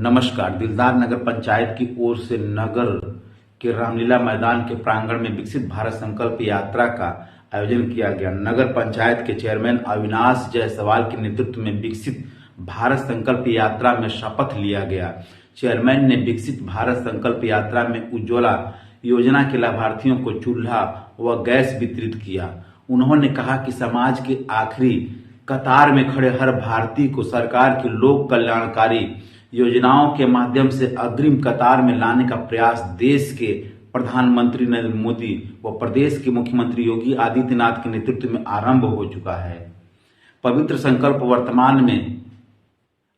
नमस्कार। दिलदार नगर पंचायत की ओर से नगर के रामलीला मैदान के प्रांगण में विकसित भारत संकल्प यात्रा का आयोजन किया गया। नगर पंचायत के चेयरमैन अविनाश जायसवाल के नेतृत्व में विकसित भारत संकल्प यात्रा में शपथ लिया गया। चेयरमैन ने विकसित भारत संकल्प यात्रा में उज्ज्वला योजना के लाभार्थियों को चूल्हा व गैस वितरित किया। उन्होंने कहा कि समाज के आखिरी कतार में खड़े हर भारतीय को सरकार की लोक कल्याणकारी योजनाओं के माध्यम से अग्रिम कतार में लाने का प्रयास देश के प्रधानमंत्री नरेंद्र मोदी व प्रदेश के मुख्यमंत्री योगी आदित्यनाथ के नेतृत्व में आरंभ हो चुका है। पवित्र संकल्प वर्तमान में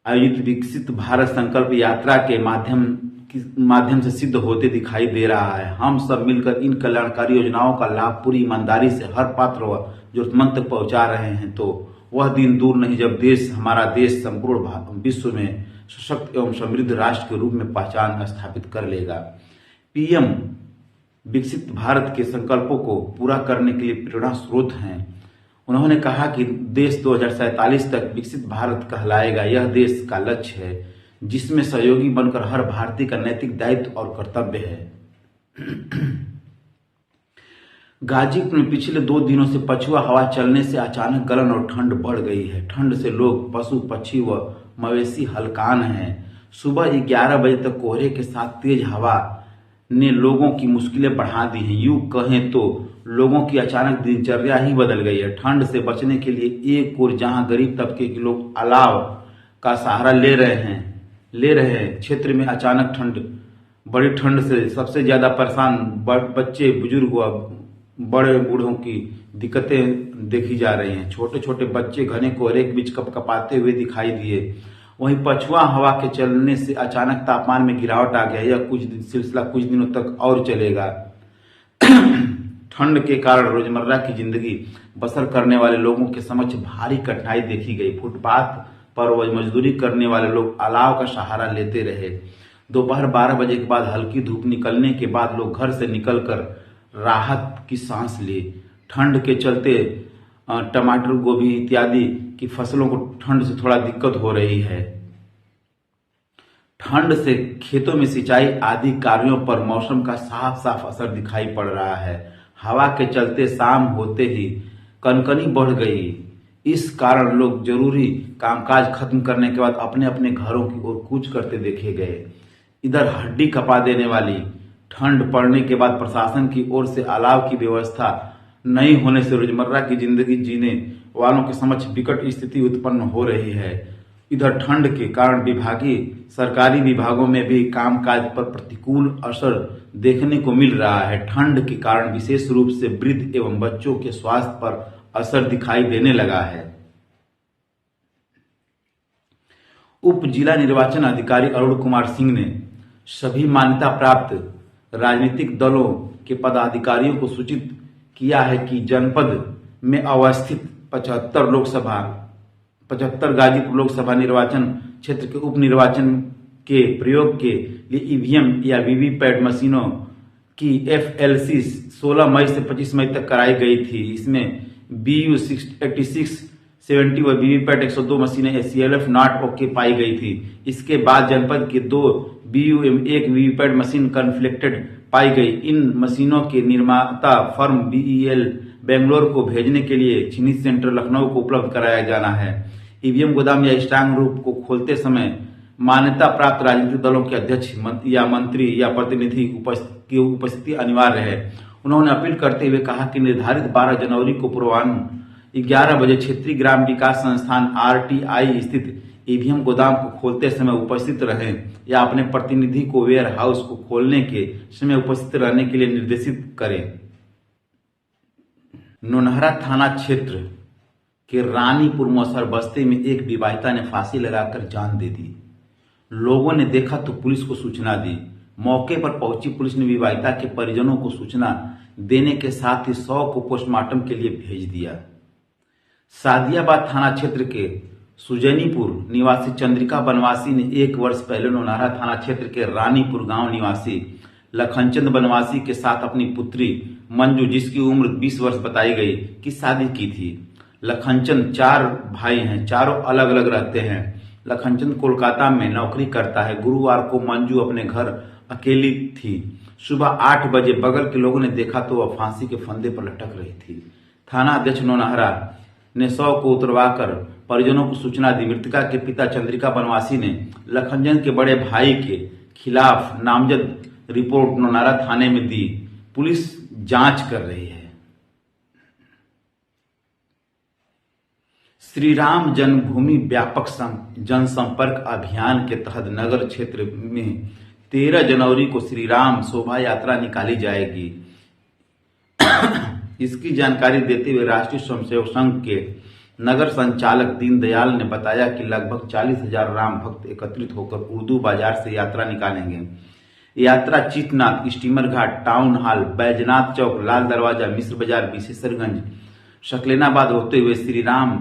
आयोजित विकसित भारत संकल्प यात्रा के माध्यम से सिद्ध होते दिखाई दे रहा है। हम सब मिलकर इन कल्याणकारी योजनाओं का लाभ पूरी ईमानदारी से हर पात्र व जरूरतमंद तक पहुंचा रहे हैं तो वह दिन दूर नहीं जब हमारा देश संपूर्ण विश्व में सशक्त एवं समृद्ध राष्ट्र के रूप में पहचान स्थापित कर लेगा। पीएम विकसित भारत के संकल्पों को पूरा करने के लिए प्रेरणा स्रोत हैं। उन्होंने कहा कि देश 2047 तक विकसित भारत कहलाएगा। यह देश का लक्ष्य है जिसमें सहयोगी बनकर हर भारतीय का नैतिक दायित्व और कर्तव्य है। गाजीपुर में पिछले 2 दिनों से पछुआ हवा चलने से अचानक गलन और ठंड बढ़ गई है। ठंड से लोग, पशु पक्षी व मवेशी हलकान हैं। सुबह 11 बजे तक कोहरे के साथ तेज हवा ने लोगों की मुश्किलें बढ़ा दी हैं। यूं कहें तो लोगों की अचानक दिनचर्या ही बदल गई है। ठंड से बचने के लिए एक ओर जहां गरीब तबके के लोग अलाव का सहारा ले रहे हैं, क्षेत्र में अचानक बड़ी ठंड से सबसे ज्यादा परेशान बच्चे, बुजुर्ग व बड़े बूढ़ों की दिक्कतें देखी जा रही हैं। छोटे छोटे बच्चे घने कोहरे के बीच कपकपाते हुए दिखाई दिए। वहीं पछुआ हवा के चलने से अचानक तापमान में गिरावट आ गया। यह सिलसिला कुछ दिनों तक और चलेगा। ठंड के कारण रोजमर्रा की जिंदगी बसर करने वाले लोगों के समक्ष भारी कठिनाई देखी गई। फुटपाथ पर मजदूरी करने वाले लोग अलाव का सहारा लेते रहे। दोपहर 12 बजे के बाद हल्की धूप निकलने के बाद लोग घर से निकलकर राहत की सांस ली। ठंड के चलते टमाटर, गोभी इत्यादि की फसलों को ठंड से थोड़ा दिक्कत हो रही है। ठंड से खेतों में सिंचाई आदि कार्यों पर मौसम का साफ साफ असर दिखाई पड़ रहा है। हवा के चलते शाम होते ही कनकनी बढ़ गई। इस कारण लोग जरूरी कामकाज खत्म करने के बाद अपने अपने घरों की ओर कूच करते देखे गए। इधर हड्डी कपा देने वाली ठंड पड़ने के बाद प्रशासन की ओर से अलाव की व्यवस्था नहीं होने से रोजमर्रा की जिंदगी जीने वालों के समक्ष विकट स्थिति उत्पन्न हो रही है। इधर ठंड के कारण सरकारी विभागों में भी कामकाज पर प्रतिकूल असर देखने को मिल रहा है। ठंड के कारण विशेष रूप से वृद्ध एवं बच्चों के स्वास्थ्य पर असर दिखाई देने लगा है। उप जिला निर्वाचन अधिकारी अरुण कुमार सिंह ने सभी मान्यता प्राप्त राजनीतिक दलों के पदाधिकारियों को सूचित किया है कि जनपद में अवस्थित 75 गाजीपुर लोकसभा निर्वाचन क्षेत्र के उप निर्वाचन के प्रयोग के लिए ईवीएम या वीवीपैट मशीनों की FLC 16 मई से 25 मई तक कराई गई थी। इसमें BU 86 70 व वीवीपैट 102 मशीनें CLF नॉट ओके पाई गई थी। इसके बाद जनपद के 2 BU एवं 1 वीवीपैट मशीन कन्फ्लिक्टेड पाई गई। इन मशीनों के निर्माता फर्म BEL बेंगलोर को भेजने के लिए चीनी सेंटर लखनऊ को उपलब्ध कराया जाना है। ईवीएम गोदाम या स्ट्रांग रूम को खोलते समय मान्यता प्राप्त राजनीतिक दलों के अध्यक्ष या मंत्री या प्रतिनिधि की उपस्थिति अनिवार्य है। उन्होंने अपील करते हुए कहा कि निर्धारित 12 जनवरी को पूर्वाह्न 11 बजे क्षेत्रीय ग्राम विकास संस्थान RTI स्थित ईवीएम गोदाम को खोलते समय उपस्थित रहें या अपने प्रतिनिधि को वेयर हाउस को खोलने के समय उपस्थित रहने के लिए निर्देशित करें। नौनहरा थाना क्षेत्र के रानीपुर मौसर बस्ती में एक विवाहिता ने फांसी लगाकर जान दे दी। लोगों ने देखा तो पुलिस को सूचना दी। मौके पर पहुंची पुलिस ने विवाहिता के परिजनों को सूचना देने के साथ ही 100 को पोस्टमार्टम के लिए भेज दिया। सादियाबाद थाना क्षेत्र के सुजैनीपुर निवासी चंद्रिका बनवासी ने 1 वर्ष पहले नौनहरा थाना क्षेत्र के रानीपुर गांव निवासी लखनचंद बनवासी के साथ अपनी पुत्री मंजू, जिसकी उम्र 20 वर्ष बताई गई, की शादी की थी। लखनचंद 4 भाई हैं, चारों अलग अलग रहते हैं। लखनचंद कोलकाता में नौकरी करता है। गुरुवार को मंजू अपने घर अकेली थी। सुबह 8 बजे बगल के लोगों ने देखा तो वह फांसी के फंदे पर लटक रही थी। थाना अध्यक्ष नौनहरा ने शव को उतरवाकर परिजनों को सूचना दी। मृतका के पिता चंद्रिका बनवासी ने लखनचंद के बड़े भाई के खिलाफ नामजद रिपोर्ट नौनहरा थाने में दी। पुलिस जांच कर रही है। श्री राम जन्मभूमि व्यापक जनसंपर्क अभियान के तहत नगर क्षेत्र में 13 जनवरी को श्री राम शोभा यात्रा निकाली जाएगी। इसकी जानकारी देते हुए राष्ट्रीय स्वयंसेवक संघ के नगर संचालक दीनदयाल ने बताया कि लगभग 40,000 राम भक्त एकत्रित होकर उर्दू बाजार से यात्रा निकालेंगे। यात्रा चितनाथ, स्टीमर घाट, टाउन हॉल, बैजनाथ चौक, लाल दरवाजा, मिश्र बाजार, विशेषरगंज, शकीलाबाद होते हुए श्री राम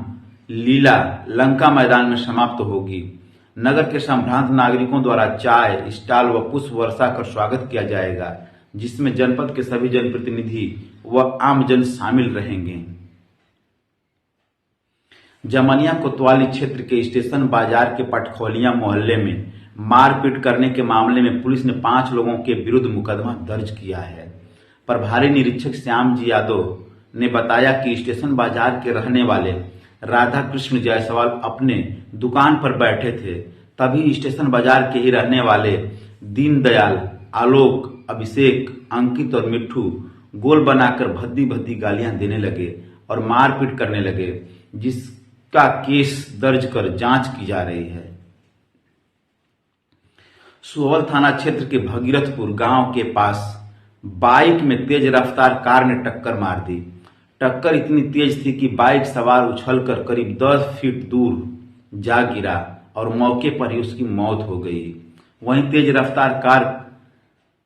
लीला लंका मैदान में समाप्त होगी। नगर के संभ्रांत नागरिकों द्वारा चाय स्टॉल व पुष्प वर्षा कर स्वागत किया जाएगा, जिसमें जनपद के सभी जनप्रतिनिधि व आमजन शामिल रहेंगे। जमनिया कोतवाली क्षेत्र के स्टेशन बाजार के पटखोलिया मोहल्ले में मारपीट करने के मामले में पुलिस ने 5 लोगों के विरुद्ध मुकदमा दर्ज किया है। प्रभारी निरीक्षक श्याम जी यादव ने बताया कि स्टेशन बाजार के रहने वाले राधा कृष्ण जायसवाल अपने दुकान पर बैठे थे। तभी स्टेशन बाजार के ही रहने वाले दीनदयाल, आलोक, अभिषेक, अंकित और मिट्ठू गोल बनाकर भद्दी भद्दी गालियां देने लगे और मारपीट करने लगे, जिसका केस दर्ज कर जांच की जा रही है। सुअवल थाना क्षेत्र के भगीरथपुर गांव के पास बाइक में तेज रफ्तार कार ने टक्कर मार दी। टक्कर इतनी तेज थी कि बाइक सवार उछलकर करीब 10 फीट दूर जा गिरा और मौके पर ही उसकी मौत हो गई। वहीं तेज रफ्तार कार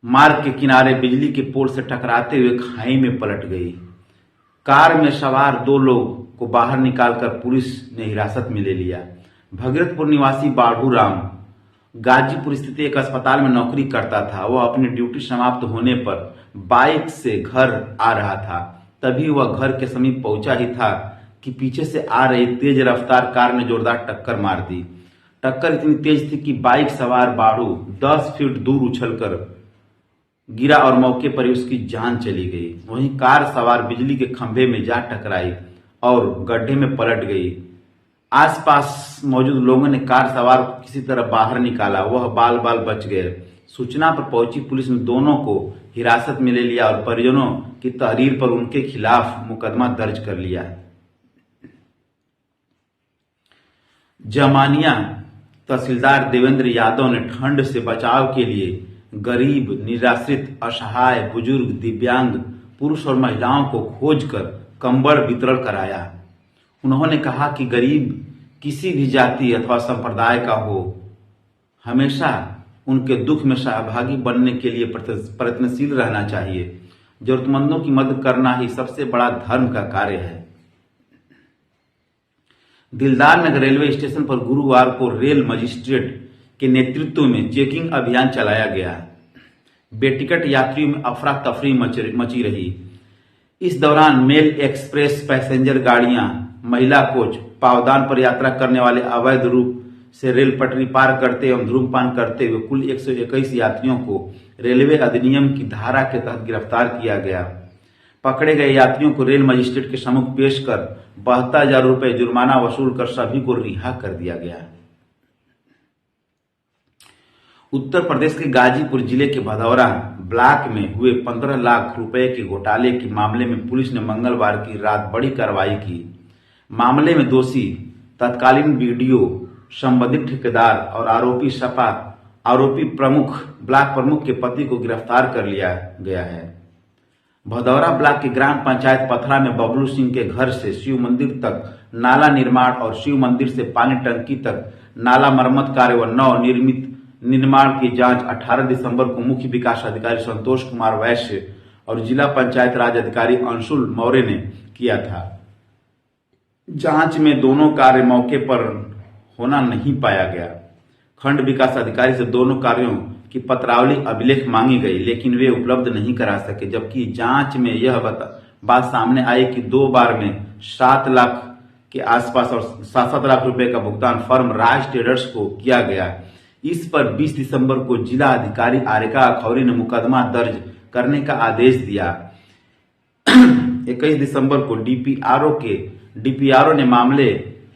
मार्ग के किनारे बिजली के पोल से टकराते हुए खाई में पलट गई। कार में सवार 2 लोग को बाहर निकालकर पुलिस ने हिरासत में ले लिया। भगीरथपुर निवासी बाढ़ू राम गाजीपुर स्थित एक अस्पताल में नौकरी करता था। वह अपनी ड्यूटी समाप्त होने पर बाइक से घर आ रहा था। तभी वह घर के समीप पहुंचा ही था कि पीछे से आ रही तेज रफ्तार कार ने जोरदार टक्कर मार दी। टक्कर इतनी तेज थी कि बाइक सवार बाढ़ू 10 फीट दूर उछलकर गिरा और मौके पर ही उसकी जान चली गई। वहीं कार सवार बिजली के खंभे में जा टकराई और गड्ढे में पलट गई। आसपास मौजूद लोगों ने कार सवार को किसी तरह बाहर निकाला। वह बाल बाल बच गए। सूचना पर पहुंची पुलिस ने दोनों को हिरासत में ले लिया और परिजनों की तहरीर पर उनके खिलाफ मुकदमा दर्ज कर लिया। जमानिया तहसीलदार देवेंद्र यादव ने ठंड से बचाव के लिए गरीब, निराश्रित, असहाय, बुजुर्ग, दिव्यांग, पुरुष और महिलाओं को खोजकर कंबल वितरण कराया। उन्होंने कहा कि गरीब किसी भी जाति अथवा संप्रदाय का हो, हमेशा उनके दुख में सहभागी बनने के लिए प्रयत्नशील रहना चाहिए। जरूरतमंदों की मदद करना ही सबसे बड़ा धर्म का कार्य है। दिलदार नगर रेलवे स्टेशन पर गुरुवार को रेल मजिस्ट्रेट के नेतृत्व में चेकिंग अभियान चलाया गया। बेटिकट यात्रियों में अफरा तफरी मची रही। इस दौरान मेल एक्सप्रेस पैसेंजर गाड़ियां, महिला कोच, पावदान पर यात्रा करने वाले अवैध रूप से रेल पटरी पार करते एवं धूम्रपान करते हुए कुल 121 यात्रियों को रेलवे अधिनियम की धारा के तहत गिरफ्तार किया गया। पकड़े गए यात्रियों को रेल मजिस्ट्रेट के सम्मुख पेश कर 72,000 रुपए जुर्माना वसूल कर सभी को रिहा कर दिया गया। उत्तर प्रदेश के गाजीपुर जिले के भदौरा ब्लॉक में हुए 15 लाख रुपए के घोटाले के मामले में पुलिस ने मंगलवार की रात बड़ी कार्रवाई की। मामले में दोषी तत्कालीन बीडीओ, संबंधित ठेकेदार और आरोपी प्रमुख ब्लॉक प्रमुख के पति को गिरफ्तार कर लिया गया है। भदौरा ब्लॉक के ग्राम पंचायत पथरा में बबलू सिंह के घर से शिव मंदिर तक नाला निर्माण और शिव मंदिर से पानी टंकी तक नाला मरम्मत कार्य व नव निर्मित निर्माण की जांच 18 दिसंबर को मुख्य विकास अधिकारी संतोष कुमार वैश्य और जिला पंचायत राज अधिकारी अंशुल मौर्य ने किया था। जांच में दोनों कार्य मौके पर होना नहीं पाया गया। खंड विकास अधिकारी से दोनों कार्यों की पत्रावली अभिलेख मांगी गई, लेकिन वे उपलब्ध नहीं करा सके। जबकि जांच में यह बात सामने आई कि 2 बार में 7 लाख के आसपास और 7-7 लाख रुपए का भुगतान फर्म राज ट्रेडर्स को किया गया। इस पर 20 दिसंबर को जिला अधिकारी आरिका अखौरी ने मुकदमा दर्ज करने का आदेश दिया। 21 दिसंबर को डीपीआरओ ने मामले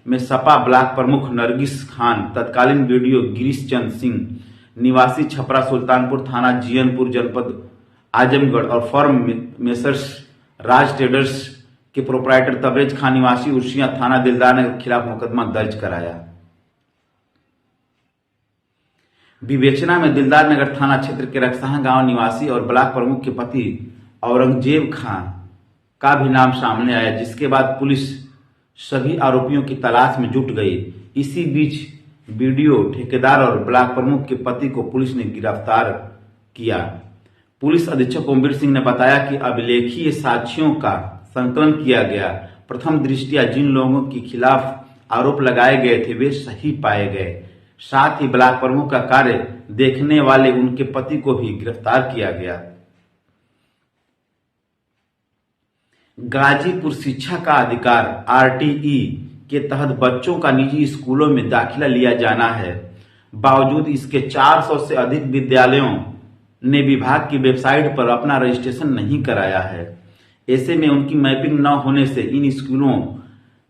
में सपा ब्लॉक प्रमुख नरगिस खान, तत्कालीन बीडीओ गिरीश चंद सिंह निवासी छपरा सुल्तानपुर थाना जीयनपुर जनपद आजमगढ़ और फर्म मेसर्स राज ट्रेडर्स के प्रोपराइटर तबरेज खान निवासी उर्सिया थाना दिलदारनगर के खिलाफ मुकदमा दर्ज कराया। विवेचना में दिलदारनगर थाना क्षेत्र के रक्साहा गांव निवासी और ब्लॉक प्रमुख के पति औरंगजेब खां का भी नाम सामने आया, जिसके बाद पुलिस सभी आरोपियों की तलाश में जुट गई। इसी बीच बीडीओ, ठेकेदार और ब्लॉक प्रमुख के पति को पुलिस ने गिरफ्तार किया। पुलिस अधीक्षक ओमवीर सिंह ने बताया कि अभिलेखीय साक्ष्यों का संकलन किया गया। प्रथम दृष्टया जिन लोगों के खिलाफ आरोप लगाए गए थे वे सही पाए गए। साथ ही ब्लॉक प्रमुख का कार्य देखने वाले उनके पति को भी गिरफ्तार किया गया। गाजीपुर शिक्षा का अधिकार आरटीई के तहत बच्चों का निजी स्कूलों में दाखिला लिया जाना है। बावजूद इसके 400 से अधिक विद्यालयों ने विभाग की वेबसाइट पर अपना रजिस्ट्रेशन नहीं कराया है। ऐसे में उनकी मैपिंग न होने से इन स्कूलों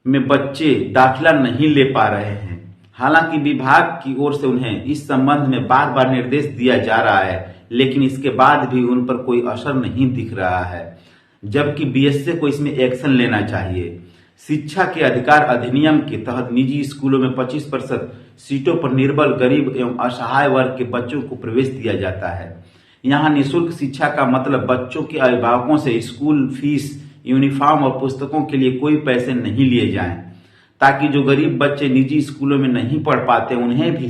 में बच्चे दाखिला नहीं ले पा रहे हैं। हालांकि विभाग की ओर से उन्हें इस संबंध में बार बार निर्देश दिया जा रहा है, लेकिन इसके बाद भी उन पर कोई असर नहीं दिख रहा है, जबकि बीएसए को इसमें एक्शन लेना चाहिए। शिक्षा के अधिकार अधिनियम के तहत निजी स्कूलों में 25% सीटों पर निर्बल, गरीब एवं असहाय वर्ग के बच्चों को प्रवेश दिया जाता है। यहाँ निःशुल्क शिक्षा का मतलब बच्चों के अभिभावकों से स्कूल फीस, यूनिफॉर्म और पुस्तकों के लिए कोई पैसे नहीं लिए जाएं, ताकि जो गरीब बच्चे निजी स्कूलों में नहीं पढ़ पाते उन्हें भी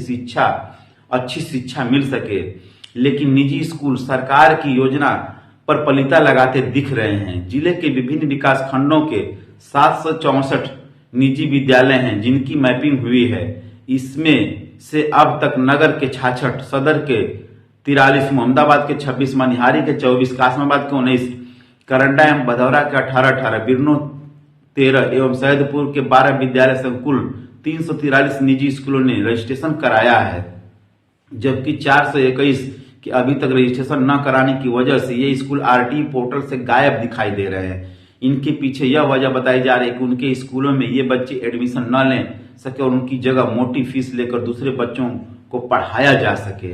अच्छी शिक्षा मिल सके। लेकिन निजी स्कूल सरकार की योजना पर पलीता लगाते दिख रहे हैं। जिले के विभिन्न विकास खंडों के 764 निजी विद्यालय हैं जिनकी मैपिंग हुई है। इसमें से अब तक नगर के 66, सदर के 43, मोहम्मदाबाद के 26, मनिहारी के 24, कासमाबाद के 19, करंडा एवं भदौरा के 18, बिरनो 13 एवं सैदपुर के 12 विद्यालय संकुल 343 निजी स्कूलों ने रजिस्ट्रेशन कराया है, जबकि 421 के अभी तक रजिस्ट्रेशन न कराने की वजह से ये स्कूल आरटीई पोर्टल से गायब दिखाई दे रहे हैं। इनके पीछे यह वजह बताई जा रही है कि उनके स्कूलों में ये बच्चे एडमिशन न ले सके और उनकी जगह मोटी फीस लेकर दूसरे बच्चों को पढ़ाया जा सके।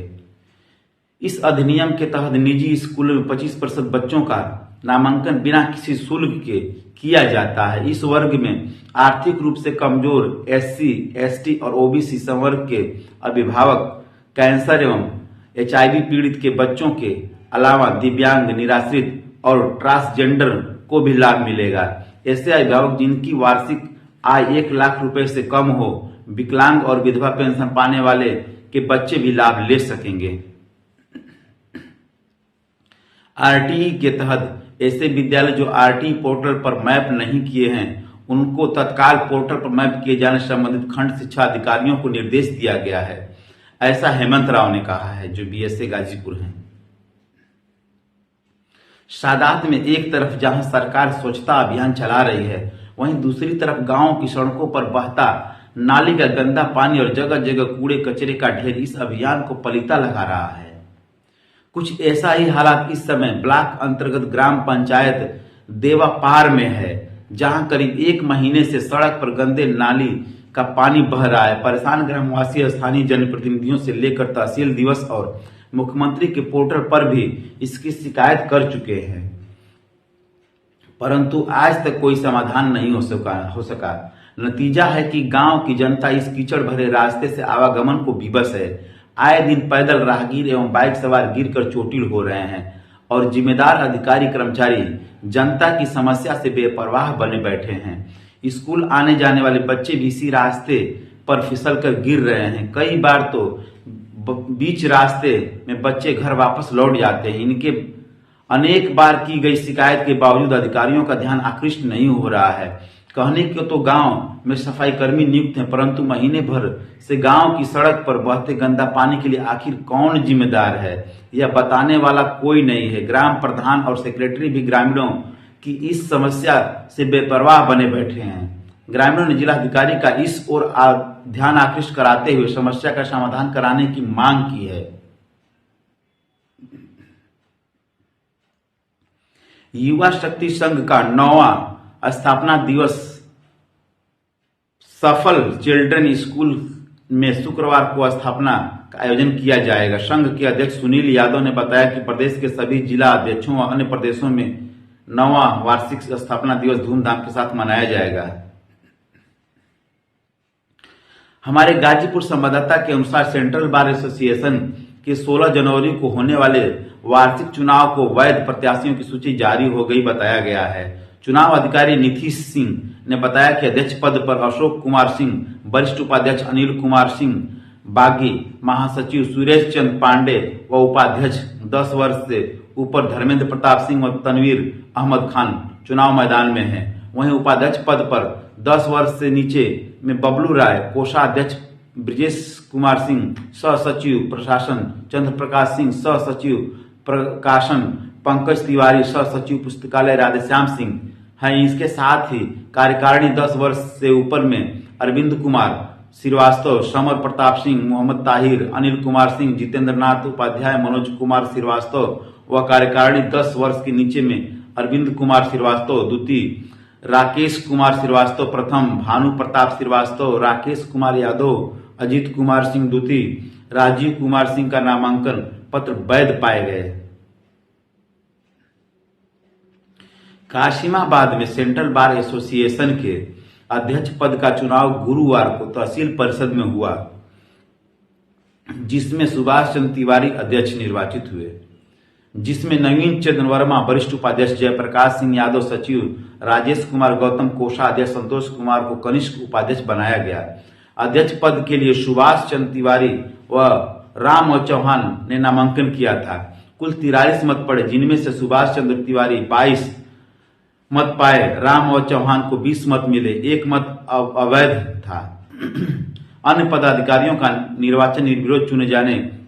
इस अधिनियम के तहत निजी स्कूलों में 25% बच्चों का नामांकन बिना किसी शुल्क के किया जाता है। इस वर्ग में आर्थिक रूप से कमजोर एससी, एसटी और ओबीसी संवर्ग के अभिभावक, कैंसर एवं एचआईवी पीड़ित के बच्चों के अलावा दिव्यांग, निराश्रित और ट्रांसजेंडर को भी लाभ मिलेगा। ऐसे अभिभावक जिनकी वार्षिक आय 1 लाख रुपए से कम हो, विकलांग और विधवा पेंशन पाने वाले के बच्चे भी लाभ ले सकेंगे। आरटीई के तहत ऐसे विद्यालय जो आरटीई पोर्टल पर मैप नहीं किए हैं उनको तत्काल पोर्टल पर मैप किए जाने से संबंधित खंड शिक्षा अधिकारियों को निर्देश दिया गया है। ऐसा हेमंत राव ने कहा है, जो बीएसए गाजीपुर हैं। सादात में एक तरफ जहां सरकार स्वच्छता अभियान चला रही है, वहीं दूसरी तरफ गांव की सड़कों पर बहता नाली का गंदा पानी और जगह जगह कूड़े कचरे का ढेर इस अभियान को पलीता लगा रहा है। कुछ ऐसा ही हालात इस समय ब्लॉक अंतर्गत ग्राम पंचायत देवापार में है, जहां करीब 1 महीने से सड़क पर गंदे नाली का पानी बह रहा है। परेशान ग्रामवासी स्थानीय जनप्रतिनिधियों से लेकर तहसील दिवस और मुख्यमंत्री के पोर्टल पर भी इसकी शिकायत कर चुके हैं, परंतु आज तक कोई समाधान नहीं हो सका। नतीजा है कि गांव की जनता इस कीचड़ भरे रास्ते से आवागमन को विवश है। आए दिन पैदल राहगीर एवं बाइक सवार गिरकर चोटिल हो रहे हैं और जिम्मेदार अधिकारी कर्मचारी जनता की समस्या से बेपरवाह बने बैठे हैं। स्कूल आने जाने वाले बच्चे भी इसी रास्ते पर फिसलकर गिर रहे हैं। कई बार तो बीच रास्ते में बच्चे घर वापस लौट जाते हैं। इनके अनेक बार की गई शिकायत के बावजूद अधिकारियों का ध्यान आकृष्ट नहीं हो रहा है। कहने को तो गांव में सफाई कर्मी नियुक्त हैं, परंतु महीने भर से गांव की सड़क पर बहते गंदा पानी के लिए आखिर कौन जिम्मेदार है, यह बताने वाला कोई नहीं है। ग्राम प्रधान और सेक्रेटरी भी ग्रामीणों की इस समस्या से बेपरवाह बने बैठे हैं। ग्रामीणों ने जिलाधिकारी का इस ओर ध्यान आकृष्ट कराते हुए समस्या का समाधान कराने की मांग की है। युवा शक्ति संघ का 9वां स्थापना दिवस सफल चिल्ड्रन स्कूल में शुक्रवार को स्थापना का आयोजन किया जाएगा। संघ के अध्यक्ष सुनील यादव ने बताया कि प्रदेश के सभी जिला अध्यक्षों व अन्य प्रदेशों में 9वां वार्षिक स्थापना दिवस धूमधाम के साथ मनाया जाएगा। हमारे गाजीपुर संवाददाता के अनुसार सेंट्रल बार एसोसिएशन के 16 जनवरी को होने वाले वार्षिक चुनाव को वैध प्रत्याशियों की सूची जारी हो गई बताया गया है। चुनाव अधिकारी नीतीश सिंह ने बताया कि अध्यक्ष पद पर अशोक कुमार सिंह, वरिष्ठ उपाध्यक्ष अनिल कुमार सिंह बागी, महासचिव सुरेश चंद्र पांडे व उपाध्यक्ष 10 वर्ष से ऊपर धर्मेंद्र प्रताप सिंह व तनवीर अहमद खान चुनाव मैदान में हैं। वहीं उपाध्यक्ष पद पर 10 वर्ष से नीचे में बबलू राय, कोषाध्यक्ष ब्रिजेश कुमार सिंह, सह सचिव प्रशासन चंद्र प्रकाश सिंह, सह सचिव प्रकाशन पंकज तिवारी, सह सचिव पुस्तकालय राधेश्याम सिंह हैं। इसके साथ ही कार्यकारिणी 10 वर्ष से ऊपर में अरविंद कुमार श्रीवास्तव, समर प्रताप सिंह, मोहम्मद ताहिर, अनिल कुमार सिंह, जितेंद्र नाथ उपाध्याय, मनोज कुमार श्रीवास्तव व कार्यकारिणी 10 वर्ष के नीचे में अरविंद कुमार श्रीवास्तव द्वितीय, राकेश कुमार श्रीवास्तव प्रथम, भानु प्रताप श्रीवास्तव, राकेश कुमार यादव, अजीत कुमार सिंह द्वितीय, राजीव कुमार सिंह का नामांकन पत्र वैध पाए गए। काशिमाबाद में सेंट्रल बार एसोसिएशन के अध्यक्ष पद का चुनाव गुरुवार को तहसील परिषद में हुआ, जिसमें सुभाष चंद्र तिवारी अध्यक्ष निर्वाचित हुए, जिसमें नवीन चंद्र वर्मा वरिष्ठ उपाध्यक्ष, जयप्रकाश सिंह यादव सचिव, राजेश कुमार गौतम कोषाध्यक्ष, संतोष कुमार को कनिष्ठ उपाध्यक्ष बनाया गया। अध्यक्ष पद के लिए सुभाष चंद्र तिवारी व राम चौहान ने नामांकन किया था। कुल 43 मत पड़े, जिनमें से सुभाष चंद्र तिवारी 22 मत पाए, राम और चौहान को 20 मत मिले, 1 मत अवैध था। अन्य पदाधिकारियों का निर्वाचन निर्विरोध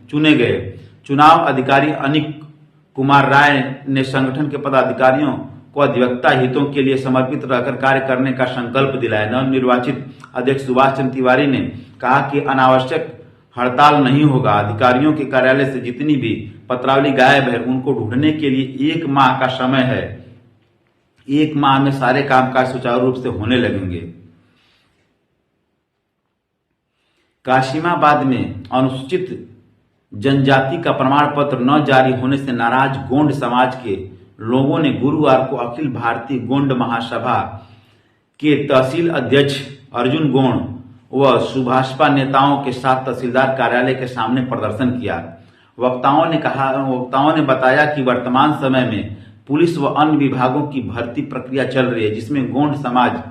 चुने गए। चुनाव अधिकारी अनिक कुमार राय ने संगठन के पदाधिकारियों को अधिवक्ता हितों के लिए समर्पित रहकर कार्य करने का संकल्प दिलाया। नवनिर्वाचित अध्यक्ष सुभाष चंद्र तिवारी ने कहा कि अनावश्यक हड़ताल नहीं होगा। अधिकारियों के कार्यालय से जितनी भी पत्रावली गायब है उनको ढूंढने के लिए 1 माह का समय है। 1 माह में सारे कामकाज सुचारू रूप से होने लगेंगे। काशिमाबाद में अनुसूचित जनजाति का प्रमाण पत्र न जारी होने से नाराज गोंड समाज के लोगों ने गुरुवार को अखिल भारतीय गोंड महासभा के तहसील अध्यक्ष अर्जुन गोंड व सुभाषपा नेताओं के साथ तहसीलदार कार्यालय के सामने प्रदर्शन किया। वक्ताओं ने बताया कि वर्तमान समय में पुलिस व अन्य विभागों की भर्ती प्रक्रिया चल रही है, जिसमें गोंड समाज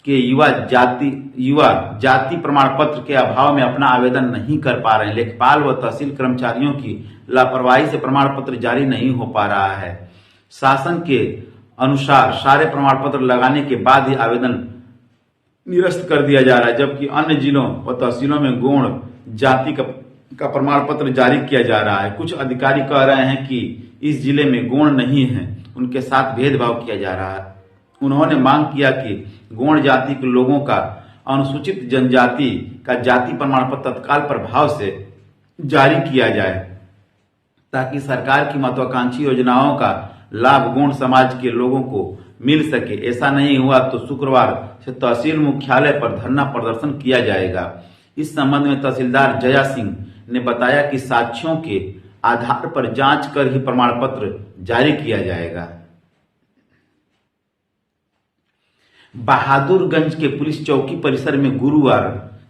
के युवा जाति प्रमाण पत्र के अभाव में अपना आवेदन नहीं कर पा रहे हैं। लेखपाल व तहसील कर्मचारियों की लापरवाही से प्रमाण पत्र जारी नहीं हो पा रहा है। शासन के अनुसार सारे प्रमाण पत्र लगाने के बाद ही आवेदन निरस्त कर दिया जा रहा है, जबकि अन्य जिलों व तहसीलों में गौण जाति का प्रमाण पत्र जारी किया जा रहा है। कुछ अधिकारी कह रहे हैं कि इस जिले में गौण नहीं है, उनके साथ भेदभाव किया जा रहा है। उन्होंने मांग किया कि गौण जाति के लोगों का अनुसूचित जनजाति का जाति प्रमाण पत्र तत्काल प्रभाव से जारी किया जाए, ताकि सरकार की महत्वाकांक्षी योजनाओं का लाभ गौण समाज के लोगों को मिल सके। ऐसा नहीं हुआ तो शुक्रवार से तहसील मुख्यालय पर धरना प्रदर्शन किया जाएगा। इस संबंध में तहसीलदार जया सिंह ने बताया कि साक्ष्यों के आधार पर जांच कर ही प्रमाण पत्र जारी किया जाएगा। बहादुरगंज के पुलिस चौकी परिसर में गुरुवार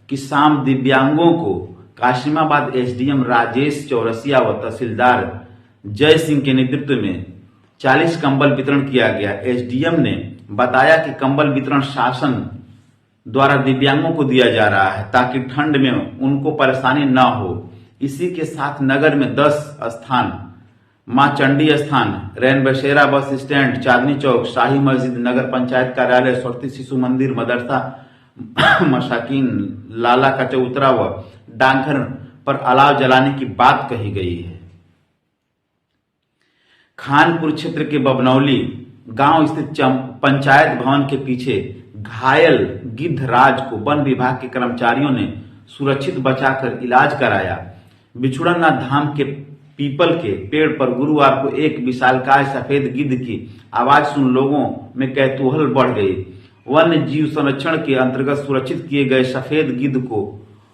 की शाम दिव्यांगों को काशिमाबाद एसडीएम राजेश चौरसिया व तहसीलदार जय सिंह के नेतृत्व में 40 कंबल वितरण किया गया। एसडीएम ने बताया कि कंबल वितरण शासन द्वारा दिव्यांगों को दिया जा रहा है, ताकि ठंड में उनको परेशानी न हो। इसी के साथ नगर में 10 स्थान, मां चंडी स्थान, रैन बसेरा बस स्टैंड, चांदनी चौक, शाही मस्जिद, नगर पंचायत कार्यालय, सरस्वती शिशु मंदिर, मदरसा, मसाकिन, लाला का चौतरा व डाकघर पर अलाव जलाने की बात कही गई है। खानपुर क्षेत्र के बबनौली गांव स्थित पंचायत भवन के पीछे घायल गिद्धराज को वन विभाग के कर्मचारियों ने सुरक्षित बचाकर इलाज कराया। बिछुड़ननाथ धाम के पीपल के पेड़ पर गुरुवार को एक विशालकाय सफेद गिद्ध की आवाज सुन लोगों में कौतूहल बढ़ गई। वन्य जीव संरक्षण के अंतर्गत सुरक्षित किए गए सफेद गिद्ध को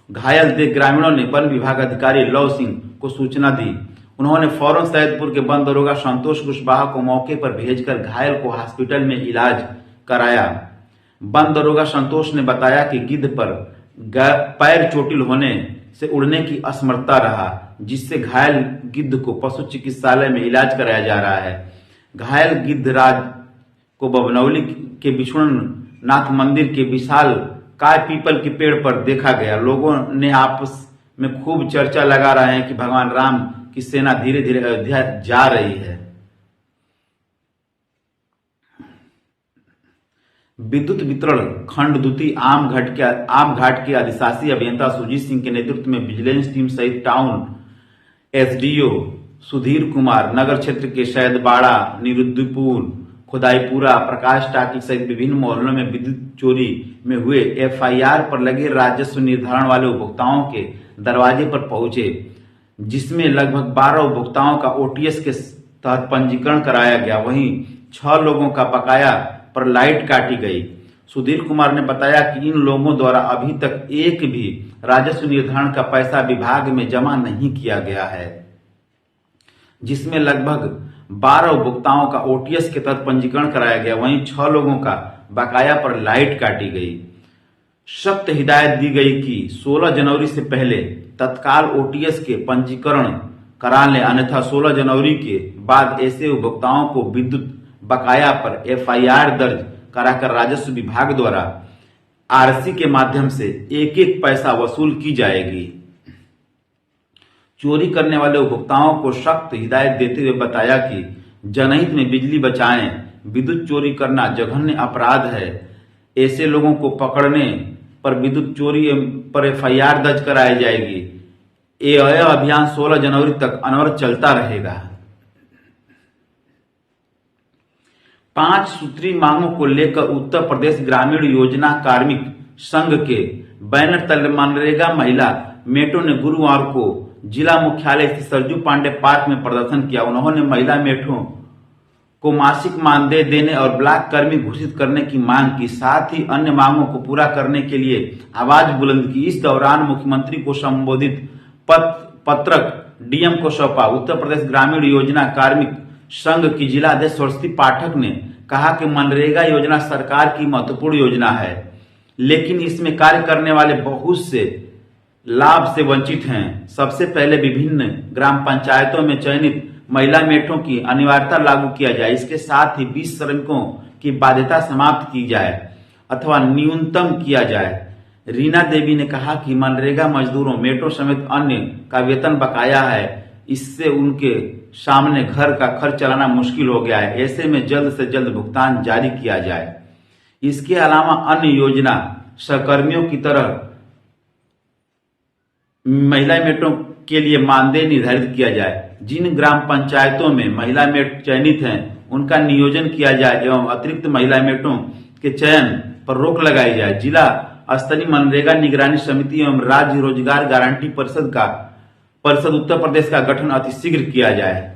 घायल देख ग्रामीणों ने वन विभाग अधिकारी लव सिंह को सूचना दी। उन्होंने फौरन सैदपुर के वन दरोगा संतोष कुशवाहा को मौके पर भेजकर घायल को हॉस्पिटल में इलाज कराया। वन दरोगा संतोष ने बताया कि गिद्ध पर पैर चोटिल होने से उड़ने की असमर्थता रहा, जिससे घायल गिद्ध को पशु चिकित्सालय में इलाज कराया जा रहा है। घायल गिद्धराज को बभनौली के बिछुड़ननाथ मंदिर के विशाल काय पीपल के पेड़ पर देखा गया। लोगों ने आपस में खूब चर्चा लगा रहे हैं कि भगवान राम की सेना धीरे धीरे अयोध्या जा रही है। विद्युत वितरण खंड द्वितीय आम घाट के अधिशासी अभियंता सुजीत सिंह के नेतृत्व में विजिलेंस टीम सहित टाउन एसडीओ सुधीर कुमार, नगर क्षेत्र के सैदबाड़ा, निरुद्दीपुर, खुदाईपुरा, प्रकाश टाकी सहित विभिन्न मोहल्लों में विद्युत चोरी में हुए एफआईआर पर लगे राजस्व निर्धारण वाले उपभोक्ताओं के दरवाजे पर पहुंचे, जिसमें लगभग 12 उपभोक्ताओं का ओटीएस के तहत पंजीकरण कराया गया। वहीं 6 लोगों का बकाया पर लाइट काटी गई। सुधीर कुमार ने बताया कि इन लोगों द्वारा अभी तक एक भी राजस्व निर्धारण का पैसा विभाग में जमा नहीं किया गया है, जिसमें लगभग 12 उपभोक्ताओं का ओटीएस के तहत पंजीकरण कराया गया। वहीं 6 लोगों का बकाया पर लाइट काटी गई। सख्त हिदायत दी गई कि 16 जनवरी से पहले तत्काल ओटीएस के पंजीकरण करा लें, अन्यथा 16 जनवरी के बाद ऐसे उपभोक्ताओं को विद्युत बकाया पर एफआईआर दर्ज कराकर राजस्व विभाग द्वारा आरसी के माध्यम से एक एक पैसा वसूल की जाएगी। चोरी करने वाले उपभोक्ताओं को सख्त हिदायत देते हुए बताया कि जनहित में बिजली बचाएं, विद्युत चोरी करना जघन्य अपराध है। ऐसे लोगों को पकड़ने पर विद्युत चोरी पर एफआईआर दर्ज कराई जाएगी। यह अभियान 16 जनवरी तक अनवरत चलता रहेगा। 5 सूत्री मांगों को लेकर उत्तर प्रदेश ग्रामीण योजना कार्मिक संघ के बैनर तले मनरेगा महिला मेटों ने गुरुवार को जिला मुख्यालय स्थित सरजू पांडे पार्क में प्रदर्शन किया। उन्होंने महिला मेटों को मासिक मानदेय देने और ब्लॉक कर्मी घोषित करने की मांग की, साथ ही अन्य मांगों को पूरा करने के लिए आवाज बुलंद की। इस दौरान मुख्यमंत्री को संबोधित पत्रक डीएम को सौंपा। उत्तर प्रदेश ग्रामीण योजना कार्मिक संघ की जिलाध्यक्ष सरस्वती पाठक ने कहा कि मनरेगा योजना सरकार की महत्वपूर्ण योजना है, लेकिन इसमें कार्य करने वाले बहुत से लाभ से वंचित हैं। सबसे पहले विभिन्न ग्राम पंचायतों में चयनित महिला मेटों की अनिवार्यता लागू किया जाए। इसके साथ ही 20 श्रमिकों की बाध्यता समाप्त की जाए अथवा न्यूनतम किया जाए। रीना देवी ने कहा कि मनरेगा मजदूरों, मेटों समेत अन्य का वेतन बकाया है। इससे उनके सामने घर का खर्च चलाना मुश्किल हो गया है। ऐसे में जल्द से जल्द भुगतान जारी किया जाए। इसके अलावा अन्य योजना सहकर्मियों की तरह महिला मेटों के लिए मानदेय निर्धारित किया जाए। जिन ग्राम पंचायतों में महिला मेट चयनित हैं, उनका नियोजन किया जाए एवं अतिरिक्त महिला मेटों के चयन पर रोक लगाई जाए। जिला स्तरीय मनरेगा निगरानी समिति एवं राज्य रोजगार गारंटी परिषद उत्तर प्रदेश का गठन अतिशीघ्र किया जाए।